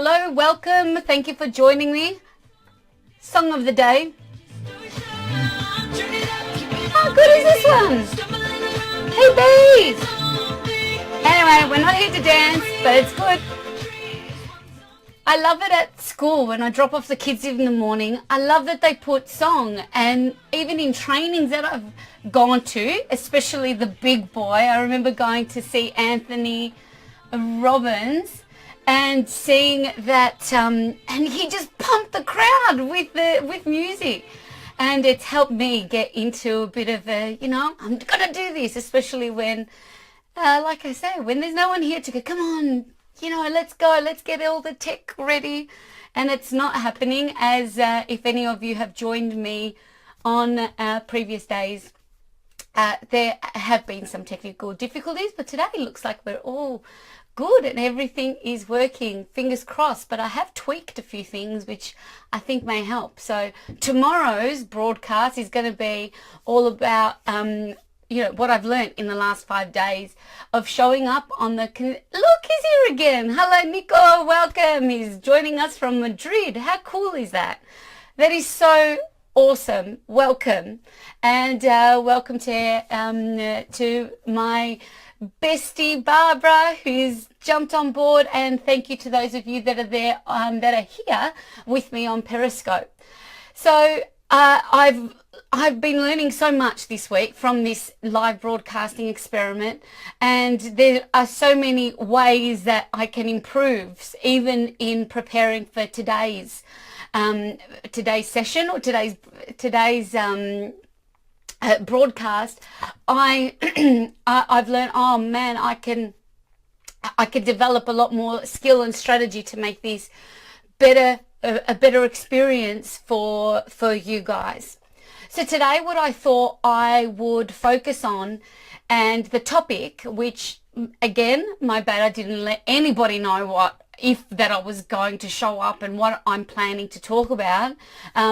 Hello, welcome. Thank you for joining me. Song of the day. How good is this one? Hey, bees. Anyway, we're not here to dance, but it's good. I love it at school when I drop off the kids in the morning. I love that they put song, and even in trainings that I've gone to, especially the big boy. I remember going to see Anthony Robbins and seeing that, and he just pumped the crowd with music, and it's helped me get into a bit of a, I'm gonna do this, especially when, like I say, when there's no one here to go, come on, let's go, let's get all the tech ready, and it's not happening. As if any of you have joined me on previous days, there have been some technical difficulties, but today looks like we're all good and everything is working, fingers crossed. But I have tweaked a few things which I think may help. So tomorrow's broadcast is going to be all about what I've learned in the last 5 days of showing up on the look, he's here again. Hello, Nico, welcome. He's joining us from Madrid. How cool is that? That is so awesome. Welcome. And welcome to my bestie Barbara, who's jumped on board, and thank you to those of you that are there, that are here with me on Periscope. So I've been learning so much this week from this live broadcasting experiment, and there are so many ways that I can improve, even in preparing for today's session or today's broadcast. I've learned, oh man, I can develop a lot more skill and strategy to make this a better experience for you guys. So today, what I thought I would focus on, and the topic, which again, my bad, I didn't let anybody know that I was going to show up and what I'm planning to talk about,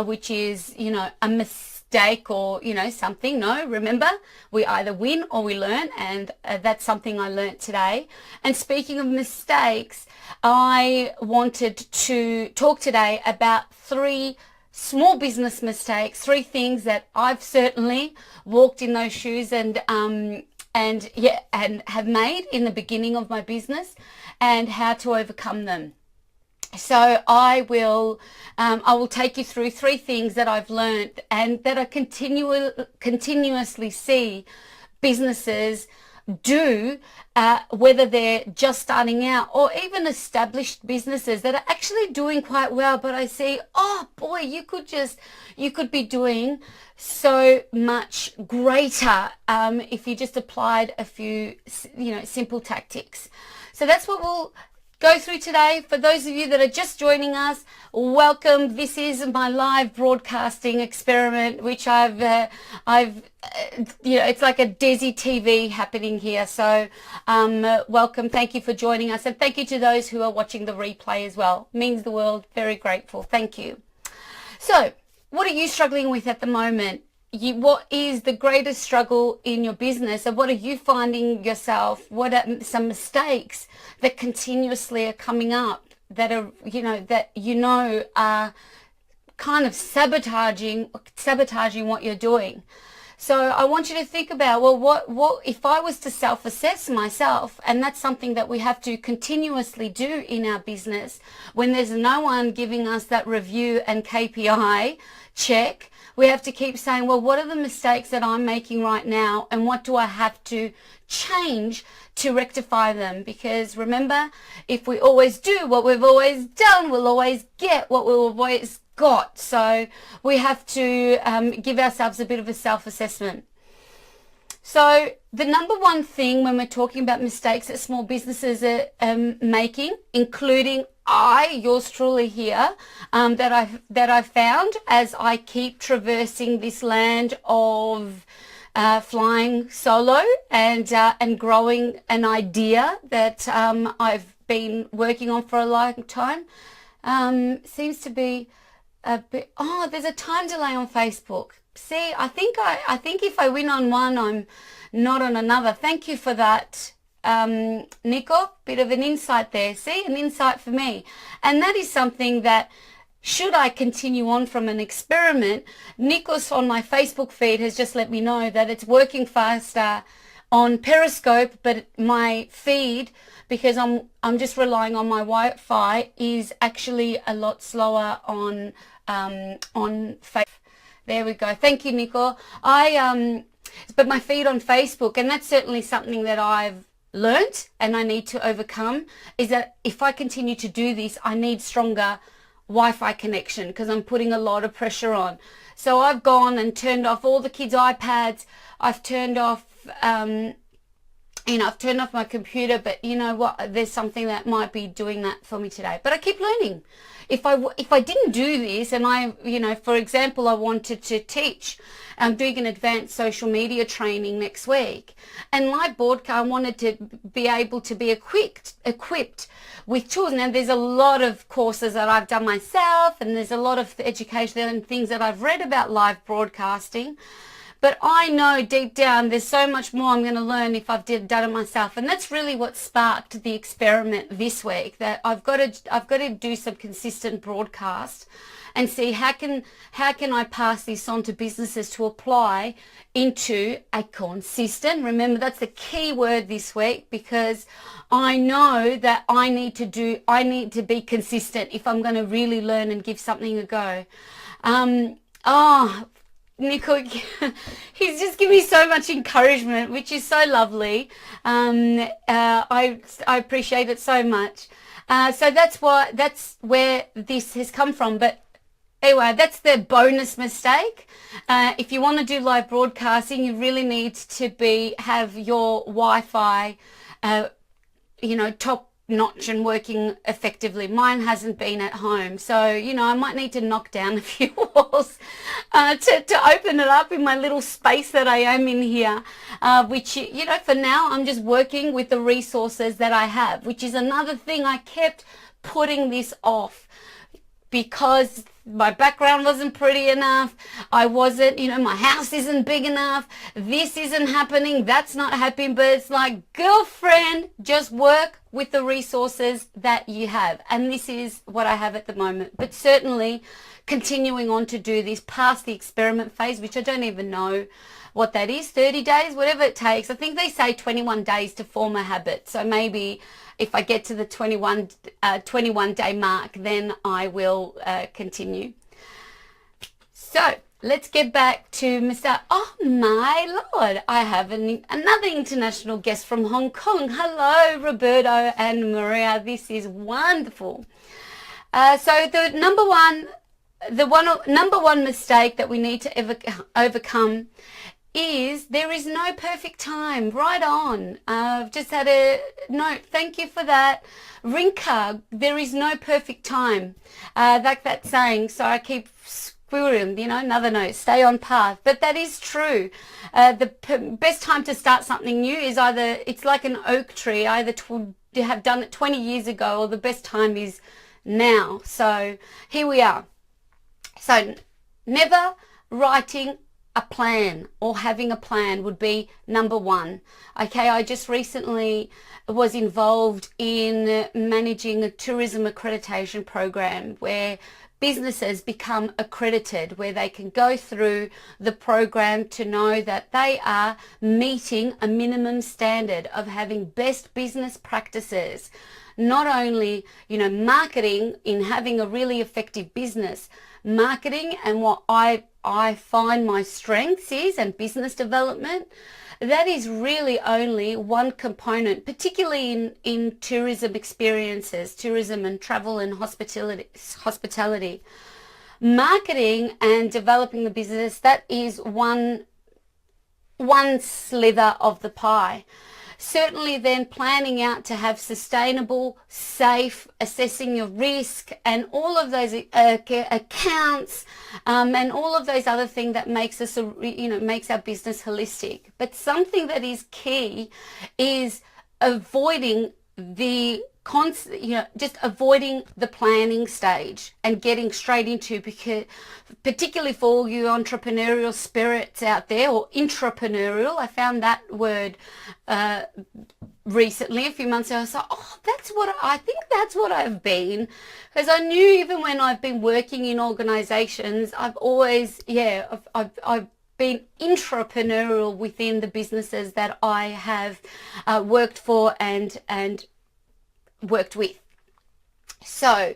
which is, a mistake or, something. No, remember, we either win or we learn, and that's something I learned today. And speaking of mistakes, I wanted to talk today about 3 small business mistakes, 3 things that I've certainly walked in those shoes and have made in the beginning of my business, and how to overcome them. So I will take you through 3 things that I've learned and that I continuously see businesses do, whether they're just starting out or even established businesses that are actually doing quite well. But I see, oh boy, you could be doing so much greater if you just applied a few, simple tactics. So that's what we'll go through today. For those of you that are just joining us, welcome. This is my live broadcasting experiment, which it's like a Desi TV happening here. So welcome. Thank you for joining us, and thank you to those who are watching the replay as well. Means the world. Very grateful. Thank you. So what are you struggling with at the moment? What is the greatest struggle in your business, and what are you finding yourself? What are some mistakes that continuously are coming up that are, are kind of sabotaging what you're doing? So I want you to think about, well, what if I was to self-assess myself, and that's something that we have to continuously do in our business when there's no one giving us that review and KPI check. We have to keep saying, well, what are the mistakes that I'm making right now, and what do I have to change to rectify them? Because remember, if we always do what we've always done, we'll always get what we've always got. So we have to give ourselves a bit of a self-assessment. So the number one thing when we're talking about mistakes that small businesses are making, including yours truly here, that I've found as I keep traversing this land of flying solo and growing an idea that I've been working on for a long time, seems to be a bit. Oh, there's a time delay on Facebook. See, I think if I win on one, I'm not on another. Thank you for that, Nico, bit of an insight there. See, an insight for me. And that is something that, should I continue on from an experiment, Nikos on my Facebook feed has just let me know that it's working faster on Periscope, but my feed, because I'm just relying on my Wi-Fi, is actually a lot slower on Facebook. There we go. Thank you, Nico. But my feed on Facebook, and that's certainly something that I've learnt and I need to overcome, is that if I continue to do this, I need stronger Wi-Fi connection because I'm putting a lot of pressure on. So I've gone and turned off all the kids' iPads. I've turned off, I've turned off my computer, but you know what? There's something that might be doing that for me today. But I keep learning. If I didn't do this, and for example, I wanted to teach, I'm doing an advanced social media training next week, and live broadcast, I wanted to be able to be equipped with tools. Now, there's a lot of courses that I've done myself, and there's a lot of education and things that I've read about live broadcasting. But I know deep down there's so much more I'm going to learn if I've done it myself. And that's really what sparked the experiment this week, that I've got to do some consistent broadcast and see how can I pass this on to businesses to apply into a consistent. Remember, that's the key word this week, because I know that I need to be consistent if I'm going to really learn and give something a go. Nico, he's just given me so much encouragement, which is so lovely. I appreciate it so much. So that's where this has come from. But anyway, that's the bonus mistake. If you want to do live broadcasting, you really need to have your Wi-Fi, top notch and working effectively. Mine hasn't been at home, so I might need to knock down a few walls to open it up in my little space that I am in here, which for now I'm just working with the resources that I have, which is another thing. I kept putting this off because my background wasn't pretty enough. I wasn't, my house isn't big enough. This isn't happening. That's not happening. But it's like, girlfriend, just work with the resources that you have. And this is what I have at the moment. But certainly continuing on to do this past the experiment phase, which I don't even know what that is, 30 days, whatever it takes. I think they say 21 days to form a habit. So maybe if I get to the 21 day mark, then I will continue. So let's get back to Mr. Oh my Lord, I have another international guest from Hong Kong. Hello, Roberto and Maria. This is wonderful. So the number one mistake that we need to overcome is there is no perfect time. Right on. I've just had a note. Thank you for that. Rinka, there is no perfect time. Like that saying. So I keep squirreling, another note. Stay on path. But that is true. The best time to start something new is it's like an oak tree, either to have done it 20 years ago, or the best time is now. So here we are. So never writing a plan or having a plan would be number one. Okay, I just recently was involved in managing a tourism accreditation program where businesses become accredited, where they can go through the program to know that they are meeting a minimum standard of having best business practices. Not only, marketing, in having a really effective business, marketing, and what I find my strengths is, and business development, that is really only one component, particularly in tourism experiences, tourism and travel and hospitality. Marketing and developing the business, that is one slither of the pie. Certainly then planning out to have sustainable, safe, assessing your risk and all of those accounts and all of those other things that makes us, makes our business holistic. But something that is key is avoiding just avoiding the planning stage and getting straight into, because particularly for all you entrepreneurial spirits out there, or intrapreneurial, I found that word recently, a few months ago, I was like, oh, I think that's what I've been. Because I knew even when I've been working in organizations, I've always, I've been intrapreneurial within the businesses that I have worked for and worked with. So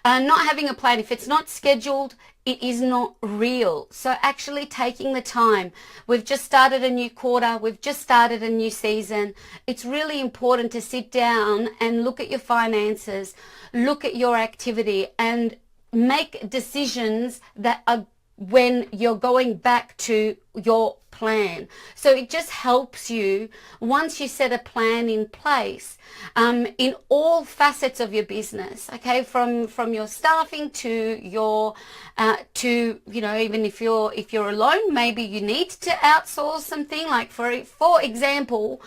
not having a plan, if it's not scheduled, it is not real. So actually taking the time, we've just started a new quarter, we've just started a new season. It's really important to sit down and look at your finances, look at your activity, and make decisions that are when you're going back to your plan. So it just helps you once you set a plan in place in all facets of your business, okay, from your staffing to your even if you're alone, maybe you need to outsource something. Like for example,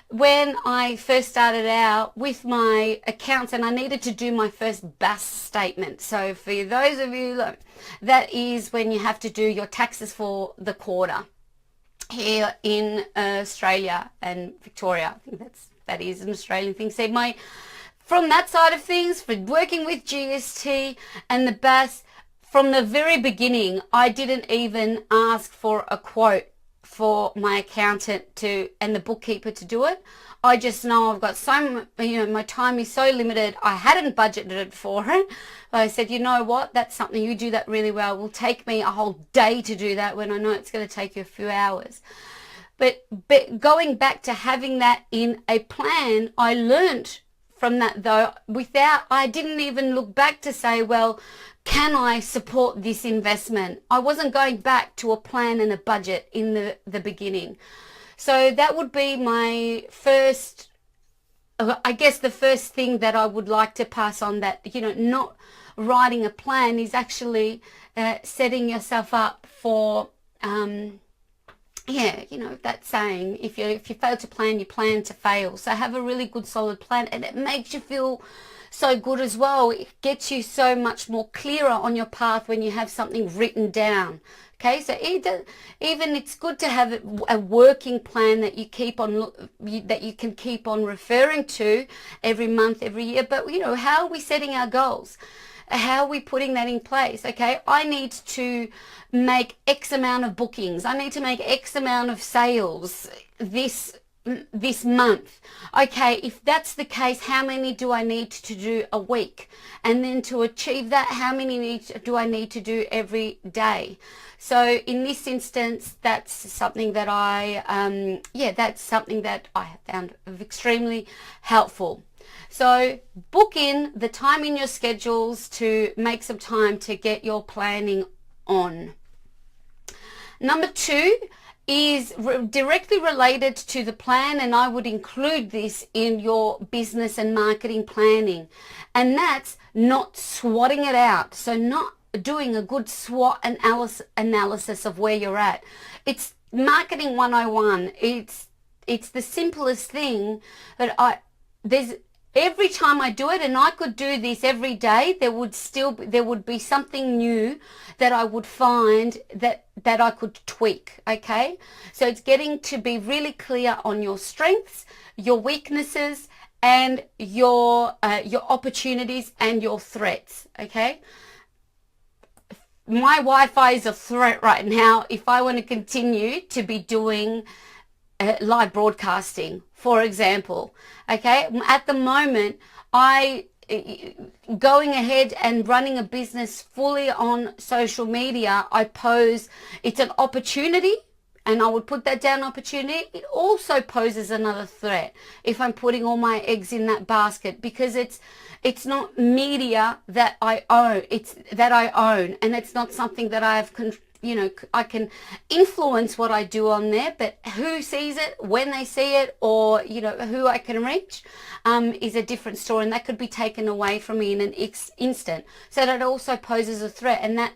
when I first started out with my accounts and I needed to do my first BAS statement. So for those of you, that is when you have to do your taxes for the quarter here in Australia and Victoria. I think that is an Australian thing. So from that side of things, for working with GST and the BAS, from the very beginning, I didn't even ask for a quote for my accountant and the bookkeeper to do it. I just know I've got my time is so limited. I hadn't budgeted for it. I said, you know what, that's something, you do that really well. It will take me a whole day to do that when I know it's going to take you a few hours. But going back to having that in a plan, I learned from that though, I didn't even look back to say, well, can I support this investment? I wasn't going back to a plan and a budget in the beginning. So that would be my first, I guess the first thing that I would like to pass on, that, not writing a plan is actually setting yourself up for, that saying, if you fail to plan, you plan to fail. So have a really good solid plan, and it makes you feel so good as well. It gets you so much more clearer on your path when you have something written down. Okay, so even it's good to have a working plan that you can keep on referring to every month, every year. But how are we setting our goals? How are we putting that in place? Okay, I need to make X amount of bookings. I need to make X amount of sales this month. Okay, if that's the case, how many do I need to do a week? And then to achieve that, how many do I need to do every day? So in this instance, that's something that that's something that I have found extremely helpful. So book in the time in your schedules to make some time to get your planning on. Number 2 is directly related to the plan, and I would include this in your business and marketing planning, and that's not swatting it out. So not doing a good SWOT analysis of where you're at. It's marketing 101. It's the simplest thing, but every time I do it, and I could do this every day, there would be something new that I would find that I could tweak. Okay, so it's getting to be really clear on your strengths, your weaknesses, and your opportunities and your threats. Okay, my Wi-Fi is a threat right now if I want to continue to be doing live broadcasting, for example. Okay, at the moment, going ahead and running a business fully on social media, I pose it's an opportunity, and I would put that down, opportunity. It also poses another threat if I'm putting all my eggs in that basket, because it's not media that I own, and it's not something that I have I can influence what I do on there, but who sees it, when they see it, or who I can reach is a different story, and that could be taken away from me in an instant. So that also poses a threat, and that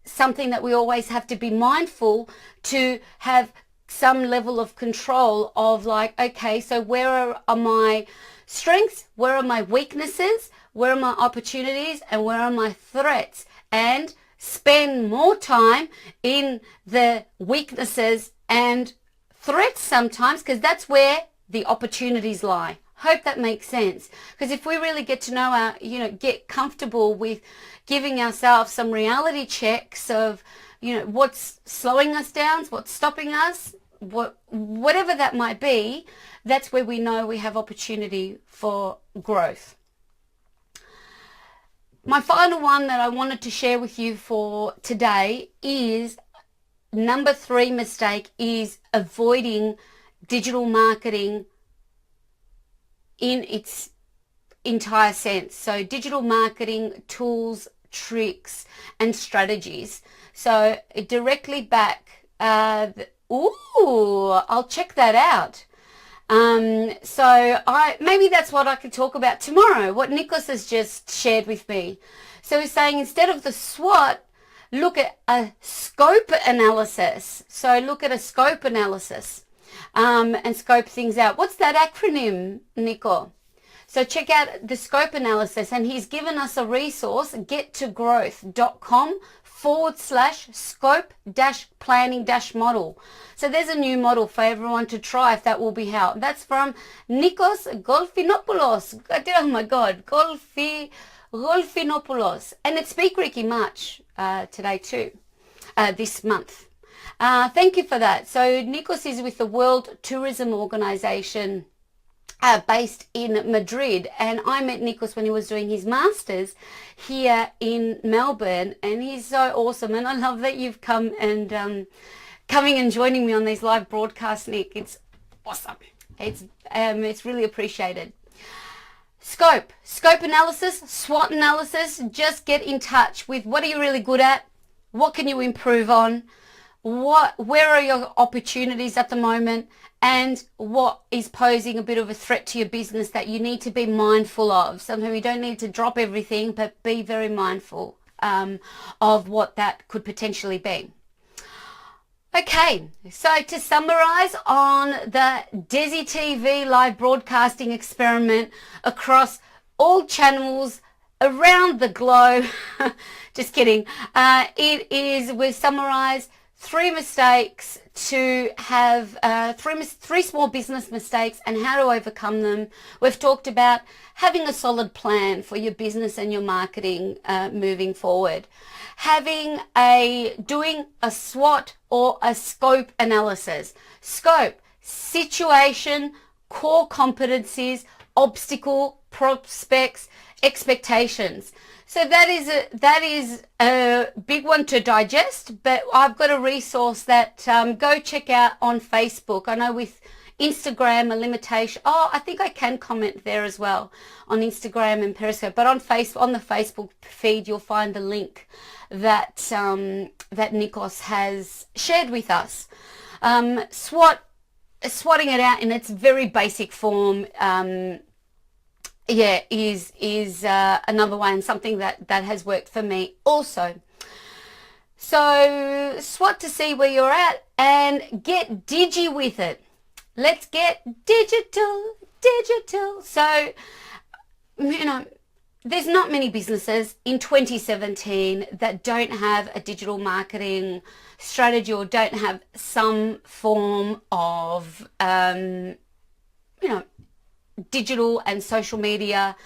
something that we always have to be mindful to have some level of control of, like, okay, so where are my strengths, where are my weaknesses, where are my opportunities, and where are my threats, and spend more time in the weaknesses and threats sometimes, because that's where the opportunities lie. Hope that makes sense. Because if we really get to know get comfortable with giving ourselves some reality checks of, what's slowing us down, what's stopping us, whatever that might be, that's where we know we have opportunity for growth. My final one that I wanted to share with you for today is number 3 mistake is avoiding digital marketing in its entire sense. So digital marketing tools, tricks and strategies. So directly back, I'll check that out. Maybe that's what I could talk about tomorrow, what Nikos has just shared with me. So he's saying instead of the SWOT, look at a scope analysis. So look at a scope analysis and scope things out. What's that acronym, Nico? So check out the scope analysis, and he's given us a resource, gettogrowth.com/scope-planning-model. So there's a new model for everyone to try if that will be helped. That's from Nikos Golfinopoulos. Oh my God, Golfinopoulos. And it's Speak Ricky March today too, this month. Thank you for that. So Nikos is with the World Tourism Organization based in Madrid, and I met Nikos when he was doing his masters here in Melbourne, and he's so awesome, and I love that you've come and coming and joining me on these live broadcasts, Nick. It's awesome. It's really appreciated. Scope analysis, SWOT analysis. Just get in touch with what are you really good at, what can you improve on, where are your opportunities at the moment, and what is posing a bit of a threat to your business that you need to be mindful of. Sometimes you don't need to drop everything, but be very mindful of what that could potentially be. Okay, so to summarize on the Desi TV live broadcasting experiment across all channels around the globe, just kidding, we've summarized 3 mistakes to have, 3 small business mistakes and how to overcome them. We've talked about having a solid plan for your business and your marketing moving forward. Doing a SWOT or a scope analysis. Scope, situation, core competencies, obstacle, prospects, expectations. So that is a big one to digest, but I've got a resource that go check out on Facebook. I know with Instagram a limitation. I think I can comment there as well on Instagram and Periscope, but on the Facebook feed you'll find the link that that Nikos has shared with us. Swatting it out in its very basic form. Is another one, something that has worked for me also. So SWOT to see where you're at and get digi with it. Let's get digital. So, there's not many businesses in 2017 that don't have a digital marketing strategy or don't have some form of, digital and social media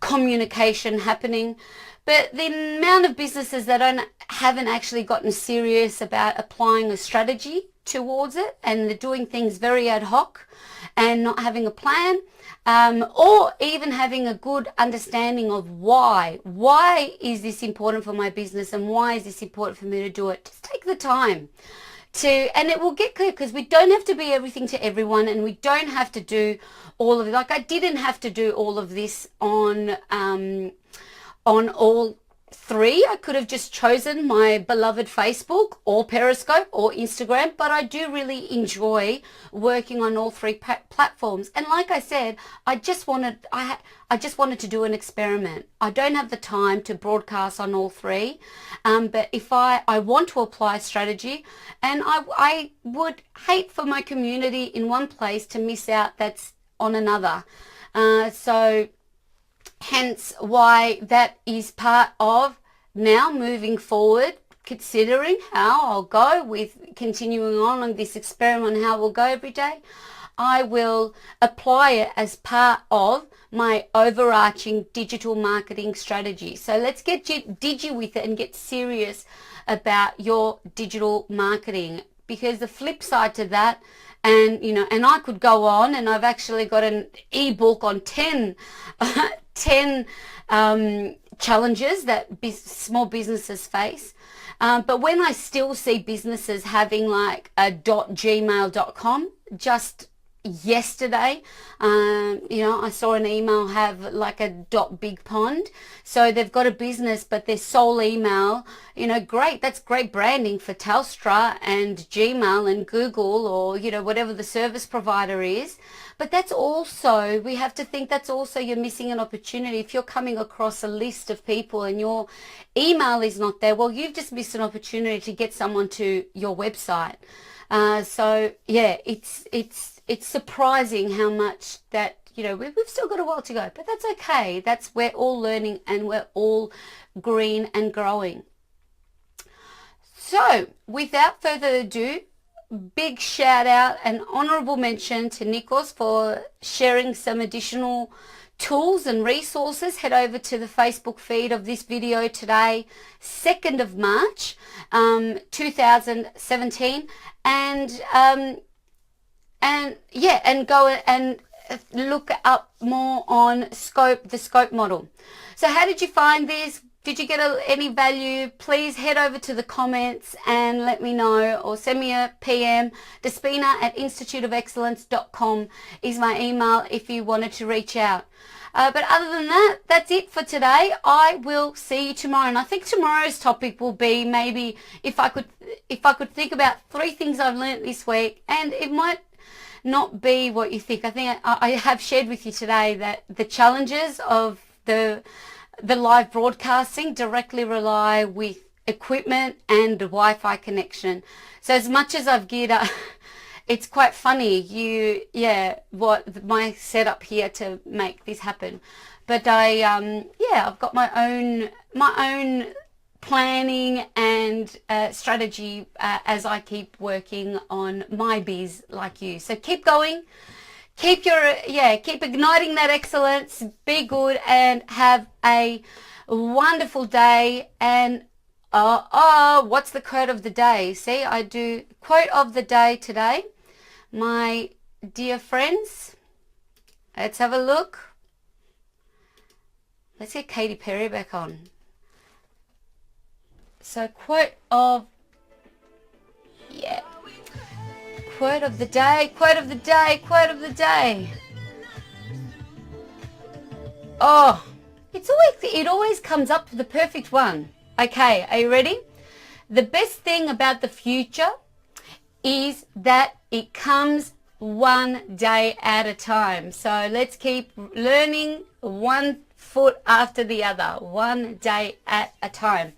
communication happening. But the amount of businesses that haven't actually gotten serious about applying a strategy towards it, and they're doing things very ad hoc and not having a plan, or even having a good understanding of why is this important for my business and why is this important for me to do it. Just take the time and it will get clear, because we don't have to be everything to everyone, and we don't have to do all of it. Like I didn't have to do all of this on all 3. I could have just chosen my beloved Facebook or Periscope or Instagram, but I do really enjoy working on all 3 platforms. And like I said, I just wanted to do an experiment. I don't have the time to broadcast on all 3, but if I want to apply strategy, and I would hate for my community in one place to miss out that's on another. So hence why that is part of now moving forward, considering how I'll go with continuing on this experiment, how we'll go every day. I will apply it as part of my overarching digital marketing strategy. So let's get digi with it and get serious about your digital marketing, because the flip side to that, and and I could go on, and I've actually got an ebook on 10 challenges that small businesses face. But when I still see businesses having like a .gmail.com, just yesterday, I saw an email have like a .big pond. So they've got a business, but their sole email, great. That's great branding for Telstra and Gmail and Google, or, whatever the service provider is. But that's also, we have to think that's also, you're missing an opportunity. If you're coming across a list of people and your email is not there, well, you've just missed an opportunity to get someone to your website. So yeah, it's surprising how much that, we've still got a while to go, but that's okay. We're all learning, and we're all green and growing. So without further ado, big shout out and honorable mention to Nikos for sharing some additional tools and resources. Head over to the Facebook feed of this video today, 2nd of March, 2017, and go and look up more on the scope model. So how did you find this? Did you get any value? Please head over to the comments and let me know, or send me a PM. Despina@instituteofexcellence.com is my email if you wanted to reach out. But other than that, that's it for today. I will see you tomorrow, and I think tomorrow's topic will be, maybe if I could think about 3 things I've learned this week, and it might not be what you think. I think I have shared with you today that the challenges of the live broadcasting directly rely with equipment and Wi-Fi connection. So as much as I've geared up, it's quite funny, what my setup here to make this happen. But I've got my own planning and strategy as I keep working on my biz like you. So keep going. Keep igniting that excellence. Be good and have a wonderful day. And what's the quote of the day? See, I do quote of the day today, my dear friends. Let's have a look. Let's get Katy Perry back on. So quote of the day. Oh, it always comes up with the perfect one. Okay, are you ready? The best thing about the future is that it comes one day at a time. So let's keep learning, one foot after the other, one day at a time.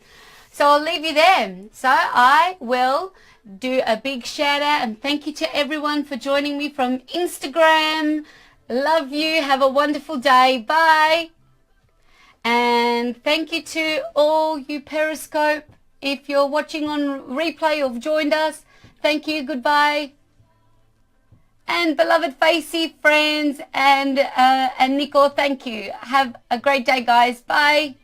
So I'll leave you there. So I will do a big shout out and thank you to everyone for joining me from Instagram. Love you. Have a wonderful day. Bye. And thank you to all you Periscope. If you're watching on replay or have joined us, thank you. Goodbye. And beloved Facey friends and Nico, thank you. Have a great day, guys. Bye.